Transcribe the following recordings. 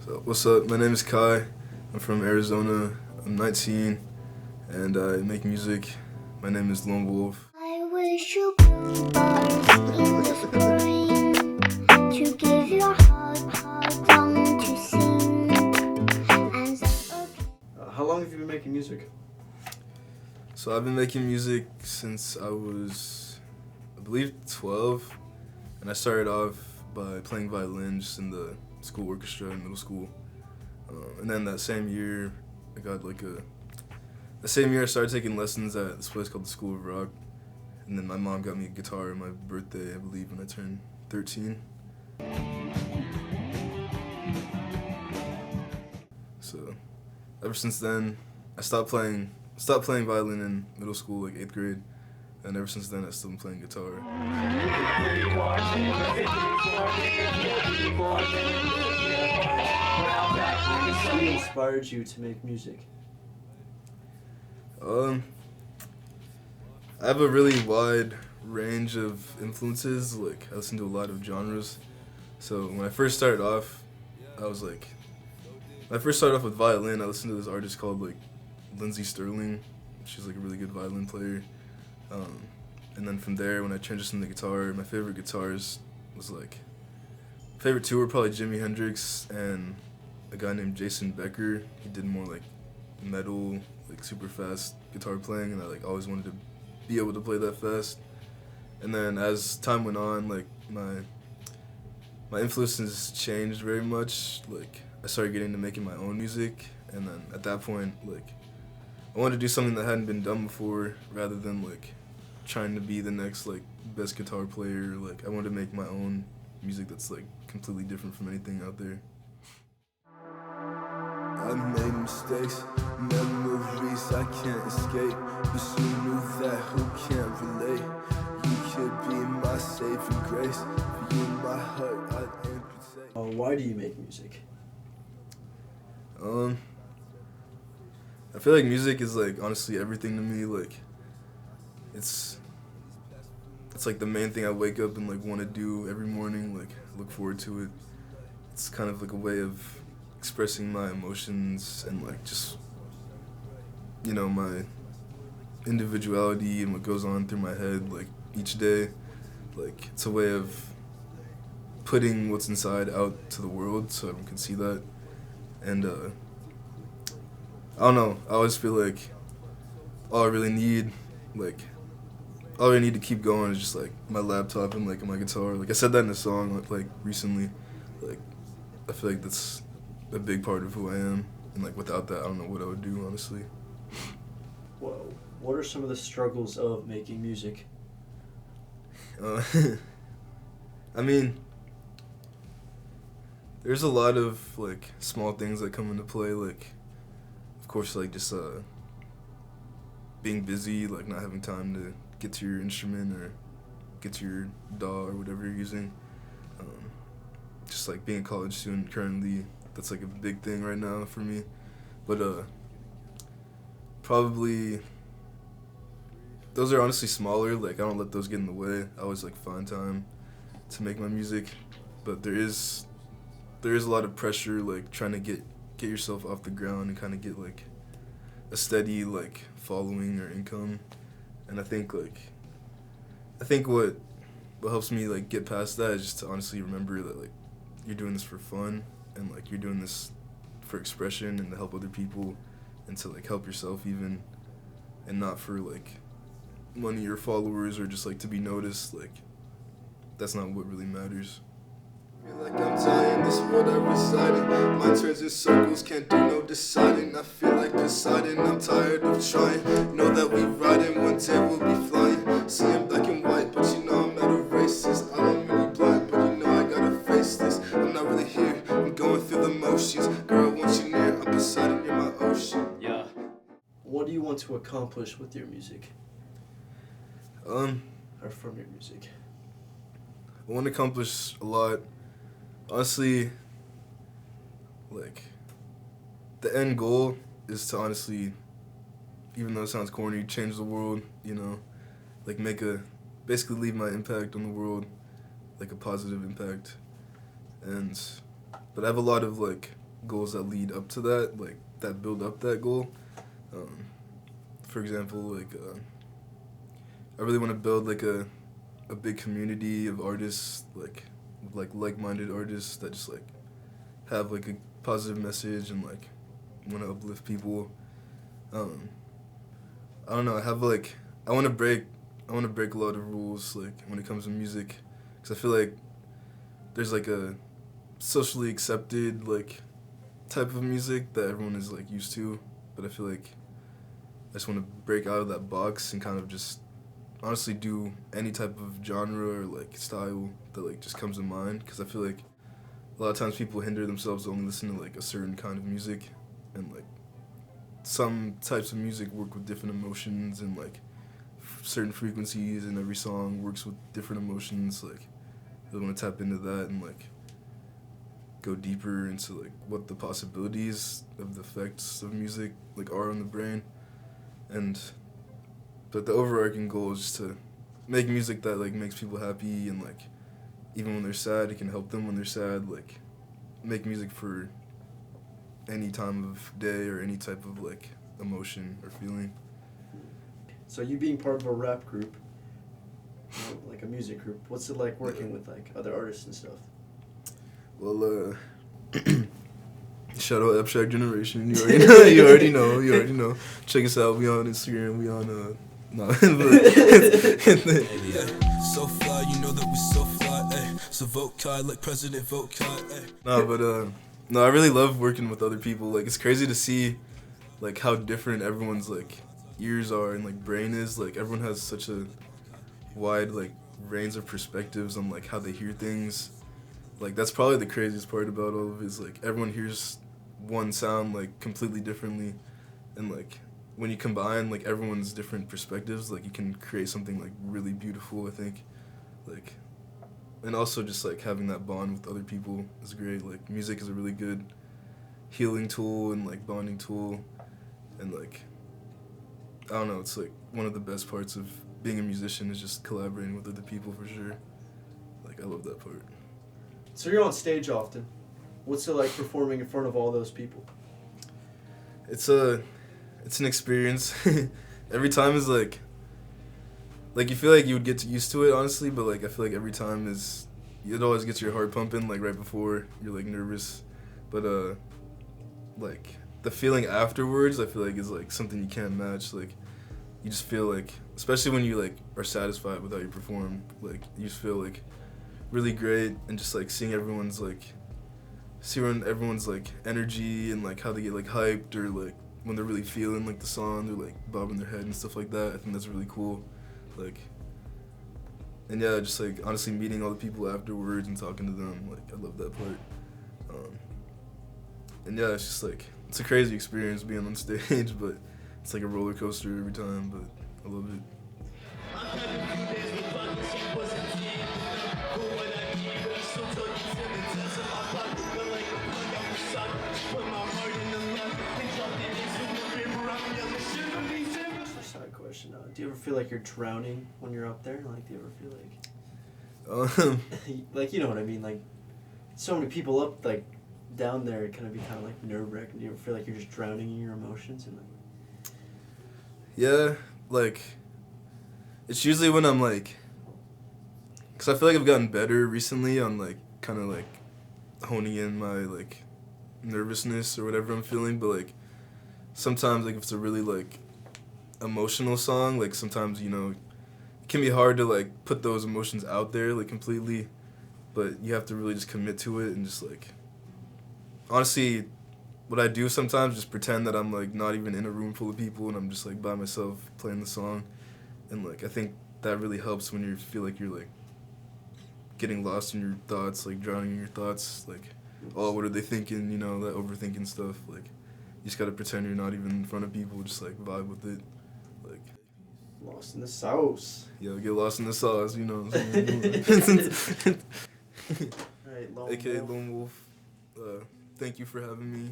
So, what's up? My name is Kai. I'm from Arizona. I'm 19, and I make music. My name is Lone Wolf. I wish you bluebirds in the spring to give your heart song to sing. How long have you been making music? So I've been making music since I was, I believe, 12, and I started off by playing violin just in the school orchestra in middle school. And then that same year, the same year I started taking lessons at this place called the School of Rock. And then my mom got me a guitar on my birthday, I believe, when I turned 13. So ever since then, I stopped playing violin in middle school, like 8th grade. And ever since then, I've still been playing guitar. What inspired you to make music? I have a really wide range of influences. Like, I listen to a lot of genres. So when I first started off, when I first started off with violin, I listened to this artist called Lindsey Sterling. She's like a really good violin player. And then from there, when I transitioned to guitar, my favorite guitars was favorite two were probably Jimi Hendrix and a guy named Jason Becker. He did more like metal, like super fast guitar playing, and I always wanted to be able to play that fast. And then as time went on, my influences changed very much. Like, I started getting into making my own music, and then at that point, I wanted to do something that hadn't been done before, rather than trying to be the next best guitar player. I wanted to make my own music that's completely different from anything out there. I made mistakes, memories I can't escape, but you knew that who can't relate. You could be my saving grace, for you my heart I'd amputate. Why do you make music? I feel like music is honestly everything to me. It's the main thing I wake up and want to do every morning. Look forward to it. It's kind of a way of expressing my emotions and just my individuality and what goes on through my head each day. It's a way of putting what's inside out to the world so everyone can see that. And I don't know, I always feel like all I really need to keep going is just my laptop and my guitar. I said that in a song recently. I feel like that's a big part of who I am, and without that I don't know what I would do, honestly. Well, what are some of the struggles of making music? I mean, there's a lot of small things that come into play, of course just being busy, not having time to get to your instrument or get to your DAW or whatever you're using. Just being a college student currently, that's a big thing right now for me. But probably those are honestly smaller. I don't let those get in the way. I always find time to make my music. But there is a lot of pressure trying to get yourself off the ground and kind of get a steady following or income. And I think what helps me get past that is just to honestly remember that you're doing this for fun, and you're doing this for expression and to help other people and to help yourself even, and not for money or followers or just to be noticed. That's not what really matters. I'm dying, this world I reside in. My turns in circles, can't do no deciding. I feel like Poseidon, I'm tired of trying. Know that we riding, one day we'll be flying. See I'm black and white, but I'm not a racist. I'm really blind, but I gotta face this. I'm not really here, I'm going through the motions. Girl, once you're near, I'm Poseidon, you're my ocean. Yeah. What do you want to accomplish with your music? Or from your music? I want to accomplish a lot. Honestly, the end goal is to honestly, even though it sounds corny, change the world, basically leave my impact on the world, a positive impact. But I have a lot of goals that lead up to that, like that build up that goal. For example, like I really want to build like a big community of artists, like-minded artists that just like have like a positive message and like want to uplift people. I don't know. I want to break a lot of rules like when it comes to music, because I feel like there's like a socially accepted like type of music that everyone is like used to, but I feel like I just want to break out of that box and kind of just honestly do any type of genre or like style that like just comes to mind, because I feel like a lot of times people hinder themselves to only listen to like a certain kind of music, and like some types of music work with different emotions and like certain frequencies, and every song works with different emotions. Like I want to tap into that and like go deeper into like what the possibilities of the effects of music like are on the brain. But the overarching goal is just to make music that like makes people happy, and like even when they're sad, it can help them when they're sad. Like make music for any time of day or any type of like emotion or feeling. So you being part of a rap group, like a music group, what's it like working with like other artists and stuff? Well, shout out Abstract Generation. You already know. You already know. Check us out. We on Instagram. We on no. So fly, you know that we so fly. Ay. So vote Kai like President vote Kai. No, I really love working with other people. Like it's crazy to see, like how different everyone's like ears are and like brain is. Like everyone has such a wide like range of perspectives on like how they hear things. Like that's probably the craziest part about all of it, is like everyone hears one sound like completely differently, and like when you combine like everyone's different perspectives, like you can create something like really beautiful, I think. Like, and also just like having that bond with other people is great. Like music is a really good healing tool and like bonding tool, and like I don't know, it's like one of the best parts of being a musician is just collaborating with other people, for sure. Like I love that part. So you're on stage often. What's it like performing in front of all those people? It's an experience. Every time is like you feel like you would get used to it, honestly, but like I feel like every time it always gets your heart pumping like right before you're like nervous, but like the feeling afterwards I feel like is like something you can't match. Like you just feel like, especially when you like are satisfied with how you perform, like you just feel like really great, and just like seeing everyone's energy and like how they get like hyped, or like when they're really feeling like the song, they're like bobbing their head and stuff like that. I think that's really cool. Like, and yeah, just like honestly meeting all the people afterwards and talking to them, like I love that part. And yeah, it's just like it's a crazy experience being on stage, but it's like a roller coaster every time, but I love it. Side question: do you ever feel like you're drowning when you're up there? Like, do you ever feel like, like, you know what I mean? Like, so many people up, like, down there, it kind of be kind of like nerve-wracking. Do you ever feel like you're just drowning in your emotions and like? Yeah, like, it's usually when I'm like, because I feel like I've gotten better recently on like kind of like honing in my like nervousness or whatever I'm feeling, but like sometimes like if it's a really like emotional song, like sometimes, you know, it can be hard to like put those emotions out there like completely, but you have to really just commit to it and just like, honestly, what I do sometimes just pretend that I'm like not even in a room full of people and I'm just like by myself playing the song, and like I think that really helps when you feel like you're like getting lost in your thoughts, like drowning in your thoughts, like, oh, what are they thinking, you know, that overthinking stuff. Like you just gotta pretend you're not even in front of people, just like vibe with it. Like Lost in the sauce. Yeah, get lost in the sauce, you know. Right, Lone AKA Wolf. Lone Wolf. Thank you for having me,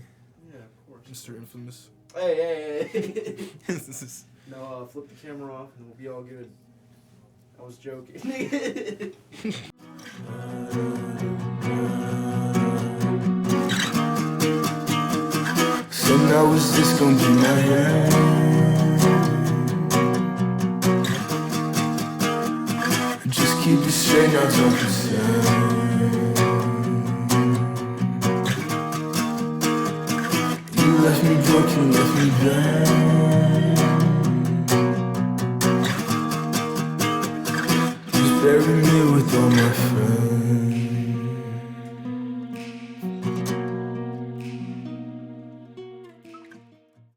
Yeah, of course. Mr. Infamous. Hey. No, flip the camera off and we'll be all good. I was joking. how is this gonna be my end? Just keep it straight, now don't pretend. You left me broken, left me bad. Just bury me with all my friends.